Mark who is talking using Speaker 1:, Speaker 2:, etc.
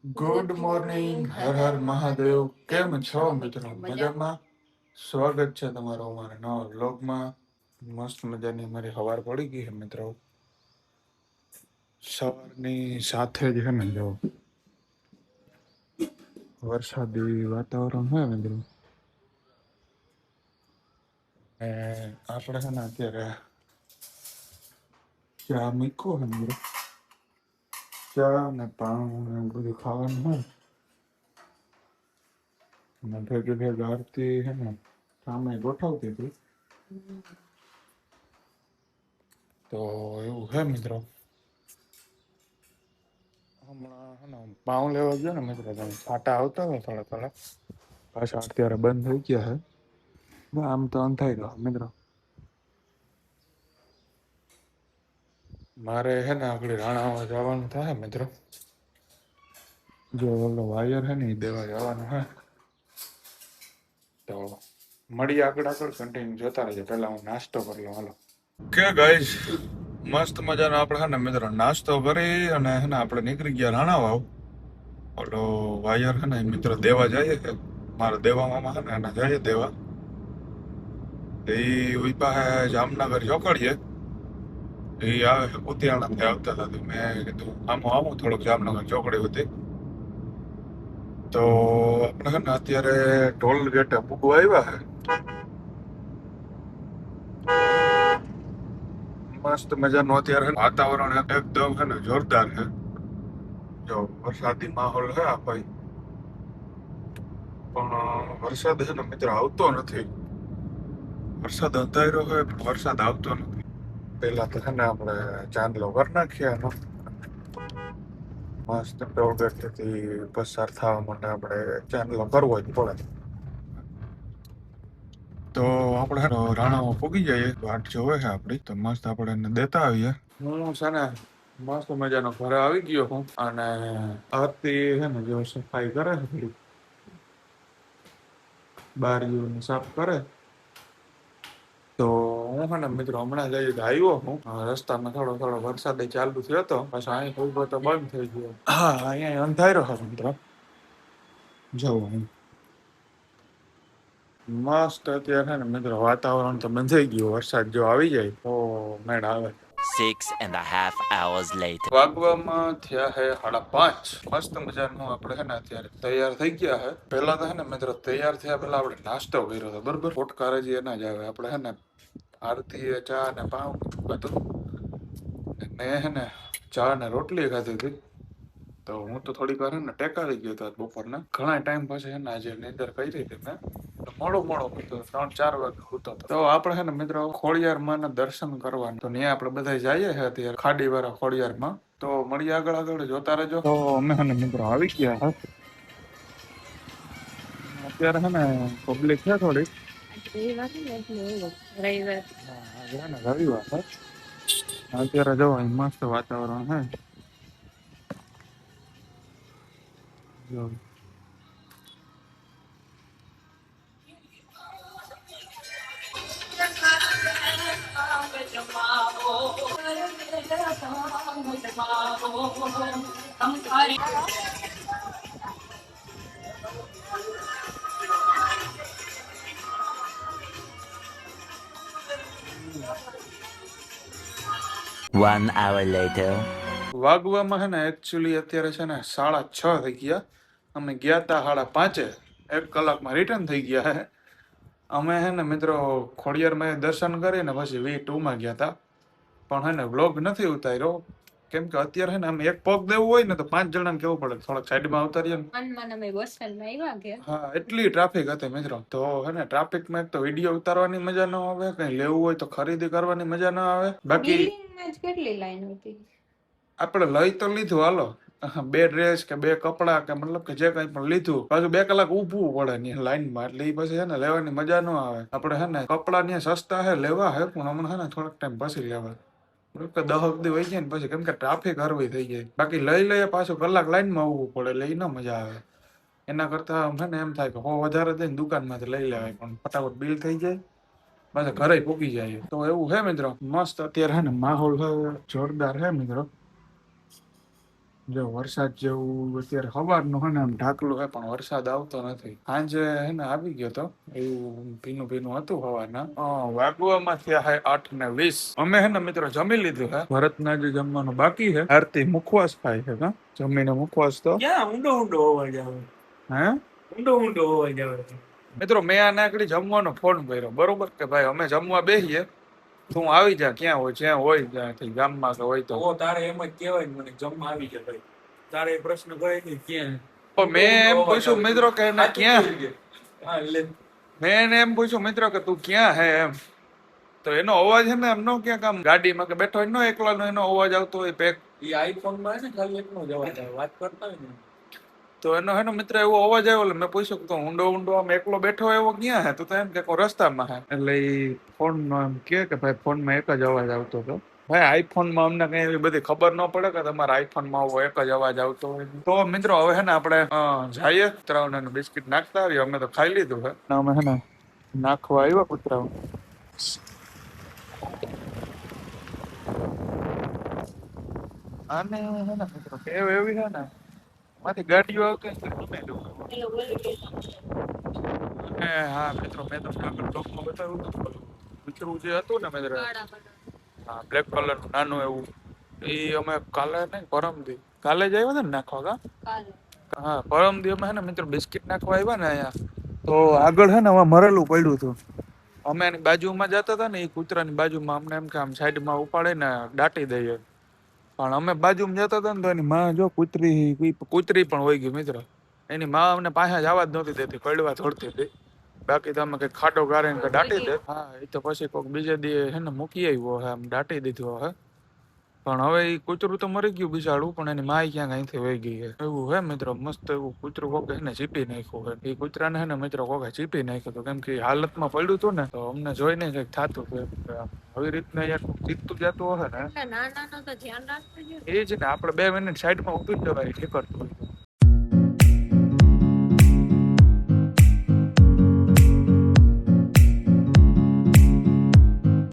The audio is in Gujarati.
Speaker 1: Good morning, Har Har Mahadev. કેમ છો મિત્રો? મજામાં? સ્વાગત છે તમારું અમારા નવા વ્લોગમાં. મસ્ત મજાની મારી સવાર પડી ગઈ છે મિત્રો. સવારની સાથે જ છે ને જો વરસાદી વાતાવરણ હોય મિત્રો. આપણે છે ને અત્યારે ચા મૂકો છે મિત્રો. ચા ને પાણી ને બધું ખાવાનું હોય અને ભેગી ભેગી આરતી છે ને સામે ગોઠવતી હતી. તો એવું છે મિત્રો. હમણાં છે ને પાઉં લેવા ગયો ને મિત્રો, ફાટા આવતા હોય થોડા થોડા, પાછા અત્યારે બંધ થઈ ગયા છે. આમ તો અંધાઈ ગયો મિત્રો. મારે છે ને આગળ રાણાવા જવાનું થાય મિત્રો. જો ઓલો વાયર છે ને એ દેવા જવાનું હે, તો મળીએ આગળ કન્ટિન્યુ જોતા રહેજો. પહેલા હું નાસ્તો કરી લઉં. હાલો કે ગાઈઝ, મસ્ત મજાનો આપણે છે ને મિત્રો નાસ્તો કરી અને છે ને આપણે નીકળી ગયા રાણાવાવ. ઓલો વાયર છે ને મિત્રો દેવા જાય છે. મારા દેવા મામા છે ને એના જાય દેવા. એ ઉભા હે જામનગર ચોકડીએ. એ આવે છે કુતિયાણાથી આવતા હતા. મેં કીધું આમું થોડુંક જામનગર ચોકડી હતી. તો આપણે છે ને અત્યારે ટોલ ગેટે પૂગવા આવ્યા છે. મસ્ત મજાનું અત્યારે વાતાવરણ એકદમ છે ને જોરદાર છે. જો વરસાદી માહોલ છે આ ભાઈ, પણ વરસાદ છે ને મિત્રો આવતો નથી. વરસાદ અંધાર્યો હોય પણ વરસાદ આવતો નથી. પેલા તો છે ને આપણે ચાંદલો કરી નાખીએ એનો. મસ્ત ટોલગેટથી પસાર થવા માટે આપણે ચાંદલો કરવો જ પડે. તો આપણે રાણામાં પૂગી જઈએ. વાટ જોવે છે આપણી, તો મસ્ત આપણે એને દેતા આવીએ. હું છે ને મસ્ત મજાનો ઘરે આવી ગયો હું, અને આરતી છે ને જો સફાઈ કરે છે, થોડી બારીઓને સાફ કરે. તો હું છે ને મિત્રો હમણાં જઈ આવ્યો હું. રસ્તામાં થોડો થોડો વરસાદ ચાલુ થયો હતો, પાછો અહીં ઉભો તો બંધ થઈ ગયો. હા, અહીંયા અંધાર્યો છે મિત્રો. જવું મસ્ત અત્યારે ને મિત્રો વાતાવરણ તો બંધાઈ ગયું. વરસાદ જો આવી જાય તો મેળ આવે.
Speaker 2: 6.5 hours later.
Speaker 1: વાગવામાં થયા હે 5:30. મસ્ત મજાનું આપણે છે ને અત્યારે તૈયાર થઈ ગયા હે. પેલા તો છે ને મિત્રો તૈયાર થયા પેલા આપણે નાસ્તો કર્યો હતો બરોબર. ફોટકાર હજી એના જ આવે. આપણે છે ને આરતી ચા ને પાઉં બધું, મેં છે ને ચા ને રોટલી ખાધી હતી. તો હું તો થોડીક વાર ને ટેકાવી ગયો હતો બપોરના. ઘણા ટાઈમ પછી છે ને આજે નીંદર કરી હતી મેં. મોડો હતો, 3-4 વાગે હતો. તો આપણે છે ને મિત્રો ખોડિયારમાં દર્શન કરવાનું. તો ત્યાં આપણે બધા જઈએ છે અત્યારે ખાડી વાળા ખોડિયારમાં. તો મળીએ આગળ જોતા રહેજો. તો અમે છે ને મિત્રો આવી ગયા હા. અત્યારે છે ને પબ્લિક છે થોડી. રવિવાર છે. અત્યારે જો મસ્ત વાતાવરણ છે. જો
Speaker 2: One hour later.
Speaker 1: વાગવામાં છે ને એકચ્યુઅલી અત્યારે છે ને 6:30 થઈ ગયા. અમે ગયા તા 5:30. 1 કલાકમાં રિટર્ન થઈ ગયા હે. અમે છે ને મિત્રો ખોડિયારમાં દર્શન કરીને પછી V2 ગયા હતા. પણ હે ને વ્લોગ નથી ઉતાર્યો, કેમ કે અત્યારે છે ને અમે એક પગ દેવું હોય ને તો 5 જણાને કેવું પડે થોડાક સાઈડમાં ઉતારીએ ને. હા, એટલી ટ્રાફિક હતી મિત્રો. તો હે ને ટ્રાફિકમાં એક તો વિડીયો ઉતારવાની મજા ન આવે, કઈ લેવું હોય તો ખરીદી કરવાની મજા ન આવે. બાકી કેટલી લાઈન હતી. આપણે લઈ તો લીધું હાલો, 2 ડ્રેસ કે 2 કપડા કે મતલબ કે જે કઈ પણ લીધું, પાછું 2 કલાક ઊભું પડે ને લાઈનમાં. એટલે એ પછી છે ને લેવાની મજા ન આવે. આપણે છે ને કપડા ને સસ્તા હે લેવા હે, પણ હમણાં છે ને થોડાક ટાઈમ પછી લેવા. 10 દી હોય જાય ને પછી, કેમ કે ટ્રાફિક હરવી થઈ જાય. બાકી લઈ લઈએ પાછું કલાક લાઈનમાં આવવું પડે, એટલે એ ન મજા આવે. એના કરતા છે ને એમ થાય કે વધારે દઈને દુકાનમાંથી લઈ લેવાય, પણ ફટાફટ બિલ થઈ જાય, પાછા ઘરે પૂકી જાય. તો એવું છે મિત્રો. મસ્ત અત્યારે છે ને માહોલ જોરદાર છે મિત્રો. જો વરસાદ જેવું અત્યારે સવારનું હે ને આમ ઢાકલું હે પણ વરસાદ આવતો નથી. સાંજે હે ને આવી ગયો તો એવું ભીનું ભીનું હતું સવારના. વાગવામાં થયા હે 8:20. અમે હે ને મિત્રો જમી લીધું હે. ભરતના જે જમવાનું બાકી છે આરતી મુખવાસ ખાય છે કા જમીને મુખવાસ તો
Speaker 3: ક્યાં ઊંડો ઊંડો અવાજ આવે?
Speaker 1: હે
Speaker 3: ઊંડો ઊંડો અવાજ આવે છે.
Speaker 1: મિત્રો મેં આ નાકડી જમવાનો ફોન કર્યો બરોબર કે ભાઈ અમે જમવા બેસીએ તું આવી જા ક્યાં હોય જ્યાં હોય ત્યાંથી ગામમાં કે હોય તો
Speaker 3: તો તારે એમ જ કહેવાય ને મને જમવા આવી જાય ભાઈ. તારે એ પ્રશ્ન કરે કે ક્યાં?
Speaker 1: પણ મેં એમ પૂછ્યું મિત્રો કે એને ક્યાં
Speaker 3: હા એટલે
Speaker 1: મેં એને એમ પૂછ્યું મિત્રો કે તું ક્યાં હે એમ તો એનો અવાજ છે ને એમ નો ક્યાંક આમ ગાડીમાં કે બેઠો હોય નો એકલાનો એનો અવાજ આવતો હોય પેક
Speaker 3: એ આઈફોન માં છે ને ખાલી એકનો જ અવાજ આવે. વાત કરતા હોય ને
Speaker 1: તો એનો હે ને મિત્ર એવો અવાજ આવ્યો એટલે મેં પૂછ્યું કે તું ઊંડો ઊંડો આમ એકલો બેઠો હોય એવો ક્યાં હે તો એમ કે કોઈ રસ્તામાં હે એટલે એ ફોન નો એમ કે ભાઈ ફોનમાં એક જ અવાજ આવતો હતો. ભાઈ આઈફોનમાં અમને કઈ એવી બધી ખબર ન પડે કે તમારા આઈફોનમાં આવો એક જ અવાજ આવતો હોય તો મિત્રો હવે હે ને આપણે જઈએ કૂતરાઓને બિસ્કિટ નાખતા આવીએ. અમે તો ખાઈ લીધું હે અમે હે ને નાખવા આવ્યા કૂતરાઓ. આને હે ને મિત્રો ટેવ એવી છે ને માંથી ગાડીઓ આવતી હોય ને ગમે તેવું. અને હા મિત્રો મેં તમને આગળ બ્લોગમાં બતાવ્યું હતું પેલું કૂતરું જે હતું ને મિત્રો હા બ્લેક કલરનું નાનું એવું એ અમે કાલે નહીં પરમદી કાલે જ આવ્યા હતા ને નાખવા કા હા પરમદી અમે હે ને મિત્રો બિસ્કિટ નાખવા આવ્યા ને અહીંયા તો આગળ હે ને હવે મરેલું પડ્યું હતું. અમે એની બાજુમાં જતા હતા ને એ કૂતરાની બાજુમાં અમને એમ કે આમ સાઈડમાં ઉપાડીને દાટી દઈએ પણ અમે બાજુમાં જતા હતા ને તો એની માં જો કૂતરી પણ હોય ગઈ મિત્ર. એની માં અમને પાસે જવા જ નહોતી દેતી પડવા થોડતી હતી બાકી તો અમે કઈ ખાડો ગારીને દાટી દે. હા એ તો પછી કોઈક બીજે દી હે ને મૂકી આવ્યો હે આમ દાટી દીધો હે પણ હવે એ કૂતરું તો મરી ગયું બિચારું પણ એની માય ક્યાંક અહીંથી વહી ગઈ છે એવું હે મિત્રો. મસ્ત એવું કૂતરું કોકે એને ચીપી નાખ્યું હે. એ કૂતરાને હે ને મિત્રો કોકે ચીપી નાખ્યું હતું કેમ કે હાલતમાં પડ્યું હતું ને તો અમને જોઈને કઈક થતું હતું આવી રીતના યાર ચીપતું જતું હશે ને એ જ ને આપણે 2 મિનિટ સાઈડમાં ઉભી જ જવાય ઠીકરતું હોય